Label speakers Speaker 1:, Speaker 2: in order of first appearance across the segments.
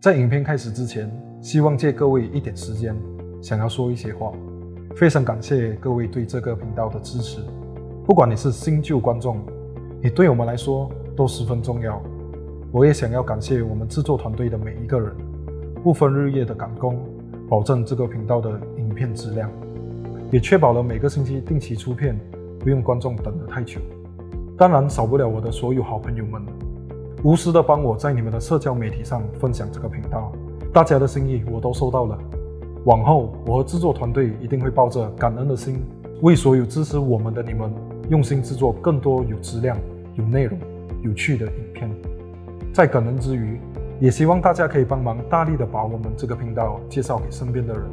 Speaker 1: 在影片开始之前，希望借各位一点时间，想要说一些话。非常感谢各位对这个频道的支持，不管你是新旧观众，你对我们来说都十分重要。我也想要感谢我们制作团队的每一个人，不分日夜的赶工，保证这个频道的影片质量，也确保了每个星期定期出片，不用观众等得太久。当然少不了我的所有好朋友们，无私的帮我在你们的社交媒体上分享这个频道，大家的心意我都收到了。往后我和制作团队一定会抱着感恩的心，为所有支持我们的你们用心制作更多有质量、有内容、有趣的影片。在感恩之余，也希望大家可以帮忙大力的把我们这个频道介绍给身边的人，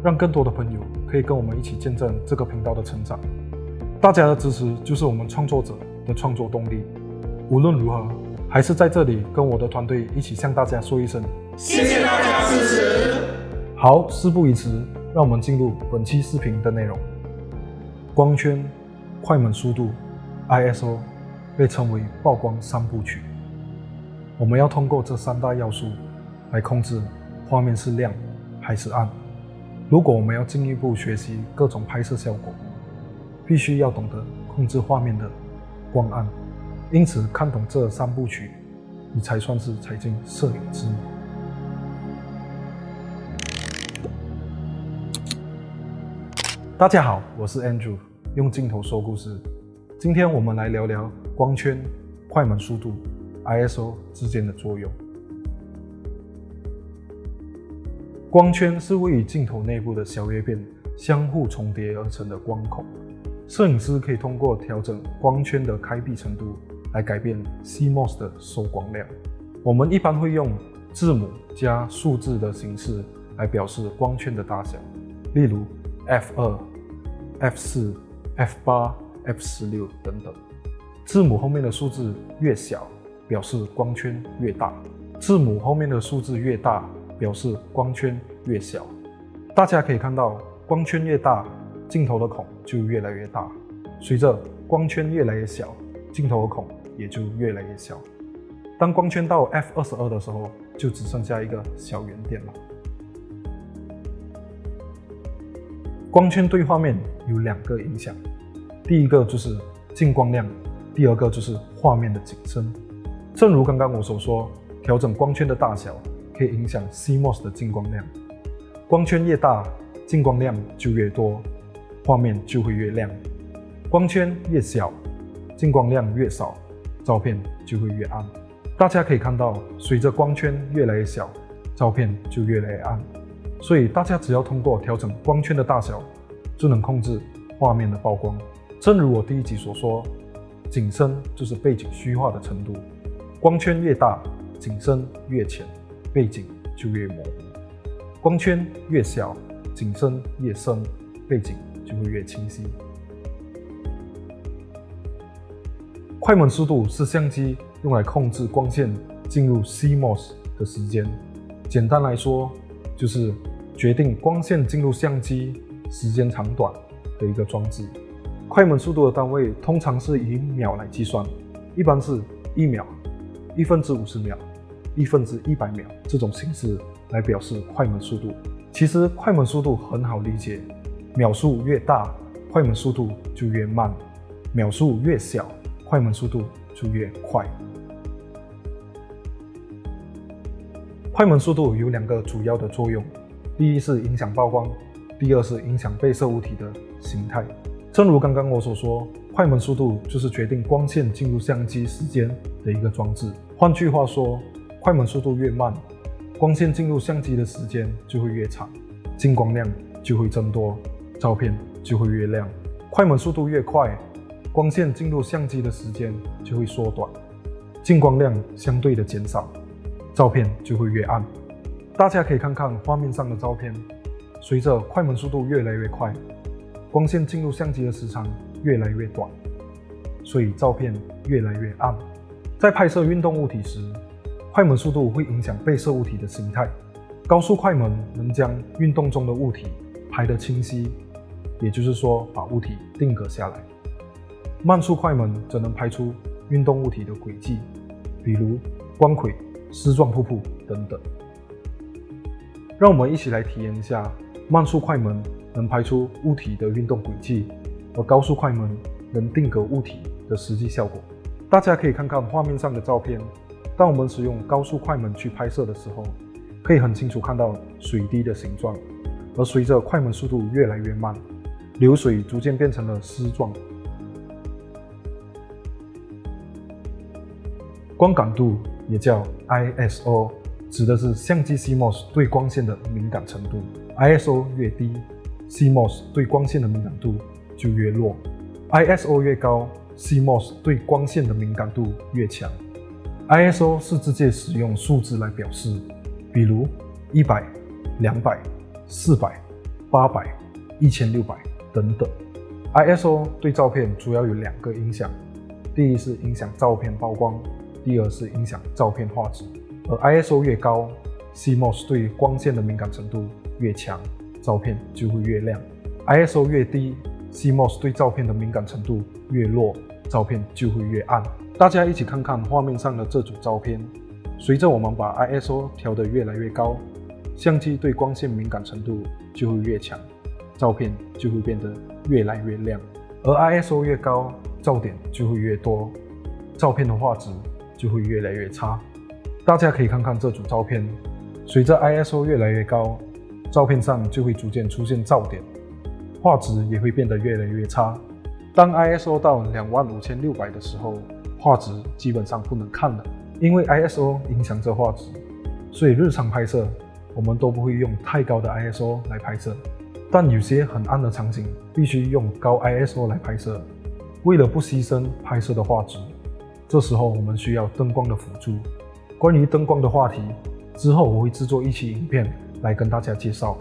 Speaker 1: 让更多的朋友可以跟我们一起见证这个频道的成长。大家的支持就是我们创作者的创作动力。无论如何，还是在这里跟我的团队一起向大家说一声
Speaker 2: 谢谢大家支持。
Speaker 1: 好，事不宜迟，让我们进入本期视频的内容。光圈、快门速度、ISO 被称为曝光三部曲。我们要通过这三大要素来控制画面是亮还是暗。如果我们要进一步学习各种拍摄效果，必须要懂得控制画面的光暗。因此，看懂这三部曲，你才算是踩进摄影之门。大家好，我是 Andrew， 用镜头说故事。今天我们来聊聊光圈、快门速度、ISO 之间的作用。光圈是位于镜头内部的小叶片相互重叠而成的光孔。摄影师可以通过调整光圈的开闭程度来改变 CMOS 的收光量。我们一般会用字母加数字的形式来表示光圈的大小，例如 F2、F4、F8、F16 等等。字母后面的数字越小，表示光圈越大；字母后面的数字越大，表示光圈越小。大家可以看到，光圈越大，镜头的孔就越来越大；随着光圈越来越小，镜头的孔也就越来越小。当光圈到 F22 的时候，就只剩下一个小圆点了。光圈对画面有两个影响，第一个就是进光量，第二个就是画面的景深。正如刚刚我所说，调整光圈的大小可以影响 CMOS 的进光量。光圈越大，进光量就越多，画面就会越亮；光圈越小，进光量越少，照片就会越暗。大家可以看到，随着光圈越来越小，照片就越来越暗。所以大家只要通过调整光圈的大小，就能控制画面的曝光。正如我第一集所说，景深就是背景虚化的程度。光圈越大，景深越浅，背景就越模糊；光圈越小，景深越深，背景就会越清晰。快门速度是相机用来控制光线进入 CMOS 的时间。简单来说，就是决定光线进入相机时间长短的一个装置。快门速度的单位通常是以秒来计算，一般是1秒、50秒、1/100秒这种形式来表示快门速度。其实快门速度很好理解，秒数越大，快门速度就越慢；秒数越小，快门速度就越快。快门速度有两个主要的作用，第一是影响曝光，第二是影响被摄物体的形态。正如刚刚我所说，快门速度就是决定光线进入相机时间的一个装置。换句话说，快门速度越慢，光线进入相机的时间就会越长，进光量就会增多，照片就会越亮。快门速度越快，光线进入相机的时间就会缩短，进光量相对的减少，照片就会越暗。大家可以看看画面上的照片，随着快门速度越来越快，光线进入相机的时长越来越短，所以照片越来越暗。在拍摄运动物体时，快门速度会影响被摄物体的形态。高速快门能将运动中的物体拍得清晰，也就是说把物体定格下来。慢速快门则能拍出运动物体的轨迹，比如光轨、丝状瀑布等等。让我们一起来体验一下慢速快门能拍出物体的运动轨迹，而高速快门能定格物体的实际效果。大家可以看看画面上的照片，当我们使用高速快门去拍摄的时候，可以很清楚看到水滴的形状，而随着快门速度越来越慢，流水逐渐变成了丝状。光感度也叫 ISO， 指的是相机 CMOS 对光线的敏感程度。ISO 越低， CMOS 对光线的敏感度就越弱。ISO 越高， CMOS 对光线的敏感度越强。ISO 是直接使用数字来表示，比如100、200、400、800、1600等等。ISO 对照片主要有2个影响，第一是影响照片曝光，第二是影响照片画质。而 ISO 越高， CMOS 对光线的敏感程度越强，照片就会越亮。ISO 越低， CMOS 对照片的敏感程度越弱，照片就会越暗。大家一起看看画面上的这组照片，随着我们把 ISO 调得越来越高，相机对光线敏感程度就会越强，照片就会变得越来越亮。而 ISO 越高，噪点就会越多，照片的画质就会越来越差。大家可以看看这组照片，随着 ISO 越来越高，照片上就会逐渐出现噪点，画质也会变得越来越差。当 ISO 到25600的时候，画质基本上不能看了，因为 ISO 影响着画质，所以日常拍摄我们都不会用太高的 ISO 来拍摄。但有些很暗的场景必须用高 ISO 来拍摄，为了不牺牲拍摄的画质，这时候我们需要灯光的辅助。关于灯光的话题，之后我会制作一期影片来跟大家介绍。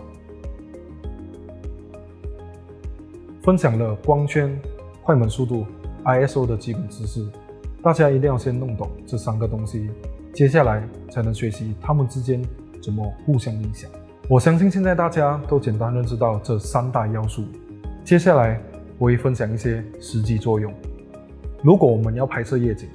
Speaker 1: 分享了光圈、快门速度、ISO 的基本知识，大家一定要先弄懂这3个东西，接下来才能学习它们之间怎么互相影响。我相信现在大家都简单认知到这3大要素，接下来我会分享一些实际作用。如果我们要拍摄夜景，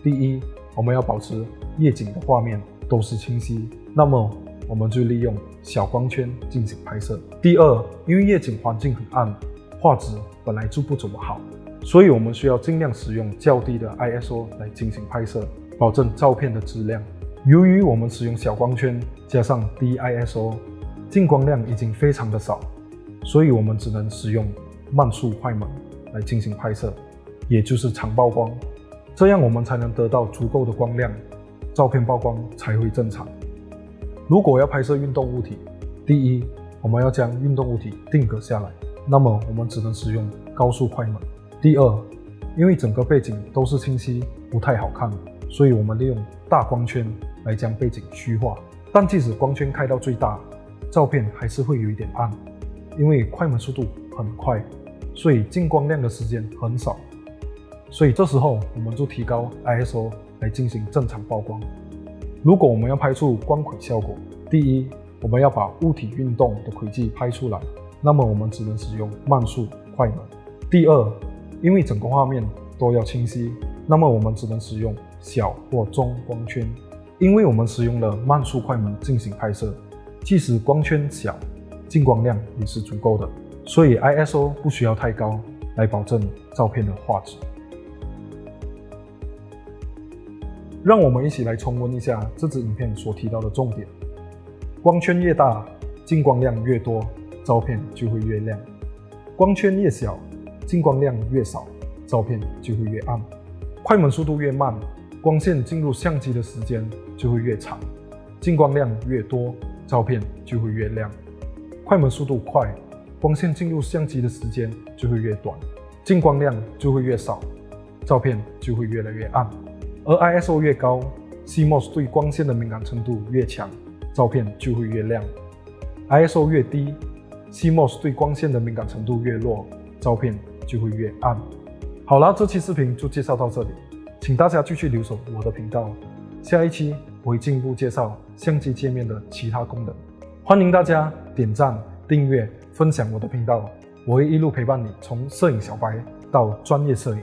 Speaker 1: 第一，我们要保持夜景的画面都是清晰，那么我们就利用小光圈进行拍摄。第二，因为夜景环境很暗，画质本来就不怎么好，所以我们需要尽量使用较低的 ISO 来进行拍摄，保证照片的质量。由于我们使用小光圈加上低 ISO， 进光量已经非常的少，所以我们只能使用慢速快门来进行拍摄，也就是长曝光，这样我们才能得到足够的光亮，照片曝光才会正常。如果要拍摄运动物体，第一，我们要将运动物体定格下来，那么我们只能使用高速快门。第二，因为整个背景都是清晰，不太好看，所以我们利用大光圈来将背景虚化。但即使光圈开到最大，照片还是会有一点暗，因为快门速度很快，所以进光亮的时间很少。所以这时候我们就提高 ISO 来进行正常曝光。如果我们要拍出光轨效果，第一，我们要把物体运动的轨迹拍出来，那么我们只能使用慢速快门。第二，因为整个画面都要清晰，那么我们只能使用小或中光圈。因为我们使用了慢速快门进行拍摄，即使光圈小，进光量也是足够的，所以 ISO 不需要太高，来保证照片的画质。让我们一起来重温一下这支影片所提到的重点。光圈越大，进光量越多，照片就会越亮；光圈越小，进光量越少，照片就会越暗。快门速度越慢，光线进入相机的时间就会越长，进光量越多，照片就会越亮。快门速度快，光线进入相机的时间就会越短，进光量就会越少，照片就会越来越暗。而 ISO 越高， CMOS 对光线的敏感程度越强，照片就会越亮。ISO 越低， CMOS 对光线的敏感程度越弱，照片就会越暗。好了，这期视频就介绍到这里，请大家继续留守我的频道，下一期我会进一步介绍相机界面的其他功能。欢迎大家点赞、订阅、分享我的频道，我会一路陪伴你从摄影小白到专业摄影。